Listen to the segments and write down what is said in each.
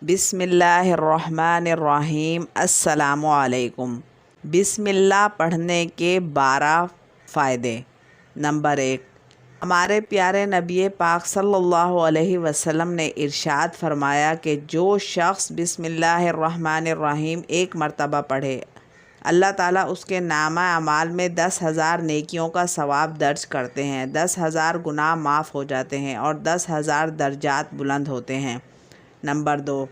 بسم اللہ الرحمن الرحیم۔ السلام علیکم۔ بسم اللہ پڑھنے کے 12 فائدے۔ نمبر 1، ہمارے پیارے نبی پاک صلی اللہ علیہ وسلم نے ارشاد فرمایا کہ جو شخص بسم اللہ الرحمن الرحیم ایک مرتبہ پڑھے، اللہ تعالیٰ اس کے نامہ اعمال میں 10,000 نیکیوں کا ثواب درج کرتے ہیں، 10,000 گناہ معاف ہو جاتے ہیں اور 10,000 درجات بلند ہوتے ہیں۔ نمبر 2،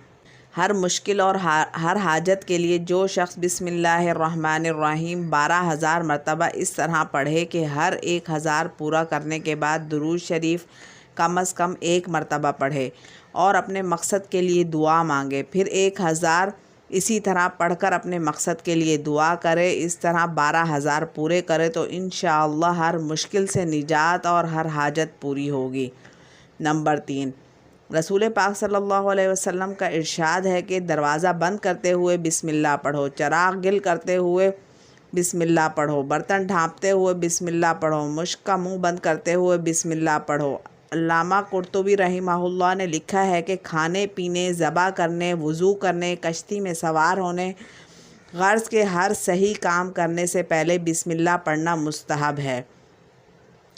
ہر مشکل اور ہر حاجت کے لیے جو شخص بسم اللہ الرحمن الرحیم 12,000 مرتبہ اس طرح پڑھے کہ ہر 1,000 پورا کرنے کے بعد درود شریف کم از کم 1 مرتبہ پڑھے اور اپنے مقصد کے لیے دعا مانگے، پھر 1,000 اسی طرح پڑھ کر اپنے مقصد کے لیے دعا کرے، اس طرح 12,000 پورے کرے تو انشاءاللہ ہر مشکل سے نجات اور ہر حاجت پوری ہوگی۔ نمبر 3، رسول پاک صلی اللہ علیہ وسلم کا ارشاد ہے کہ دروازہ بند کرتے ہوئے بسم اللہ پڑھو، چراغ گل کرتے ہوئے بسم اللہ پڑھو، برتن ڈھانپتے ہوئے بسم اللہ پڑھو، مشک کا منہ بند کرتے ہوئے بسم اللہ پڑھو۔ علامہ قرطبی رحمہ اللہ نے لکھا ہے کہ کھانے پینے، ذبح کرنے، وضو کرنے، کشتی میں سوار ہونے، غرض کے ہر صحیح کام کرنے سے پہلے بسم اللہ پڑھنا مستحب ہے۔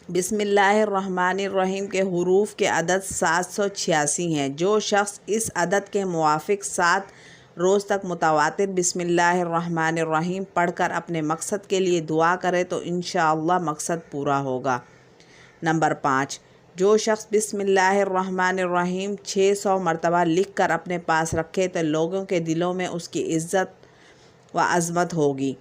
بسم اللہ الرحمن الرحیم کے حروف کے عدد 786 ہیں۔ جو شخص اس عدد کے موافق 7 روز تک متواتر بسم اللہ الرحمن الرحیم پڑھ کر اپنے مقصد کے لیے دعا کرے تو انشاءاللہ مقصد پورا ہوگا۔ نمبر 5، جو شخص بسم اللہ الرحمن الرحیم 600 مرتبہ لکھ کر اپنے پاس رکھے تو لوگوں کے دلوں میں اس کی عزت و عظمت ہوگی،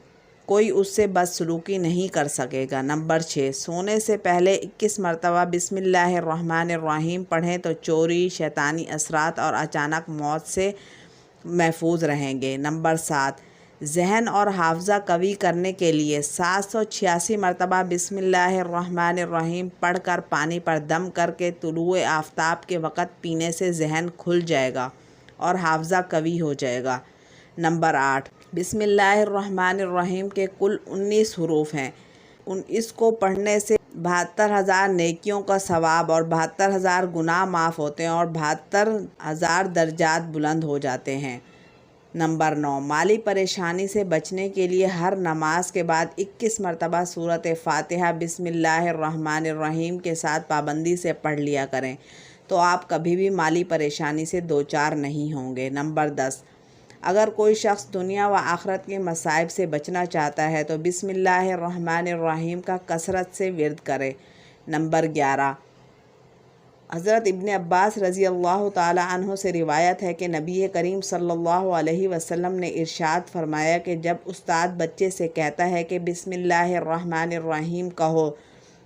کوئی اس سے بدسلوکی نہیں کر سکے گا۔ نمبر 6، سونے سے پہلے 21 مرتبہ بسم اللہ الرحمن الرحیم پڑھیں تو چوری، شیطانی اثرات اور اچانک موت سے محفوظ رہیں گے۔ نمبر 7، ذہن اور حافظہ قوی کرنے کے لیے 786 مرتبہ بسم اللہ الرحمن الرحیم پڑھ کر پانی پر دم کر کے طلوع آفتاب کے وقت پینے سے ذہن کھل جائے گا اور حافظہ قوی ہو جائے گا۔ نمبر 8، بسم اللہ الرحمن الرحیم کے کل 19 حروف ہیں، اس کو پڑھنے سے 72,000 نیکیوں کا ثواب اور 72,000 گناہ معاف ہوتے ہیں اور 72,000 درجات بلند ہو جاتے ہیں۔ نمبر 9، مالی پریشانی سے بچنے کے لیے ہر نماز کے بعد 21 مرتبہ سورۃ فاتحہ بسم اللہ الرحمن الرحیم کے ساتھ پابندی سے پڑھ لیا کریں تو آپ کبھی بھی مالی پریشانی سے دوچار نہیں ہوں گے۔ نمبر 10، اگر کوئی شخص دنیا و آخرت کے مصائب سے بچنا چاہتا ہے تو بسم اللہ الرحمن الرحیم کا کثرت سے ورد کرے۔ نمبر 11، حضرت ابن عباس رضی اللہ تعالی عنہ سے روایت ہے کہ نبی کریم صلی اللہ علیہ وسلم نے ارشاد فرمایا کہ جب استاد بچے سے کہتا ہے کہ بسم اللہ الرحمن الرحیم کہو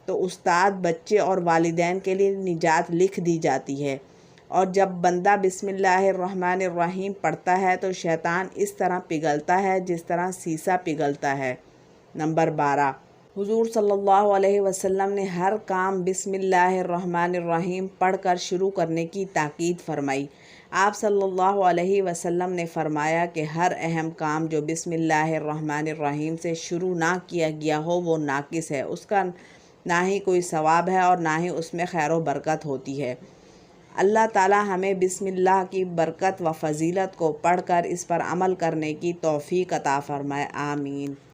تو استاد، بچے اور والدین کے لیے نجات لکھ دی جاتی ہے، اور جب بندہ بسم اللہ الرحمن الرحیم پڑھتا ہے تو شیطان اس طرح پگھلتا ہے جس طرح سیسا پگھلتا ہے۔ نمبر 12، حضور صلی اللہ علیہ وسلم نے ہر کام بسم اللہ الرحمن الرحیم پڑھ کر شروع کرنے کی تاکید فرمائی۔ آپ صلی اللہ علیہ وسلم نے فرمایا کہ ہر اہم کام جو بسم اللہ الرحمن الرحیم سے شروع نہ کیا گیا ہو وہ ناقص ہے، اس کا نہ ہی کوئی ثواب ہے اور نہ ہی اس میں خیر و برکت ہوتی ہے۔ اللہ تعالی ہمیں بسم اللہ کی برکت و فضیلت کو پڑھ کر اس پر عمل کرنے کی توفیق عطا فرمائے، آمین۔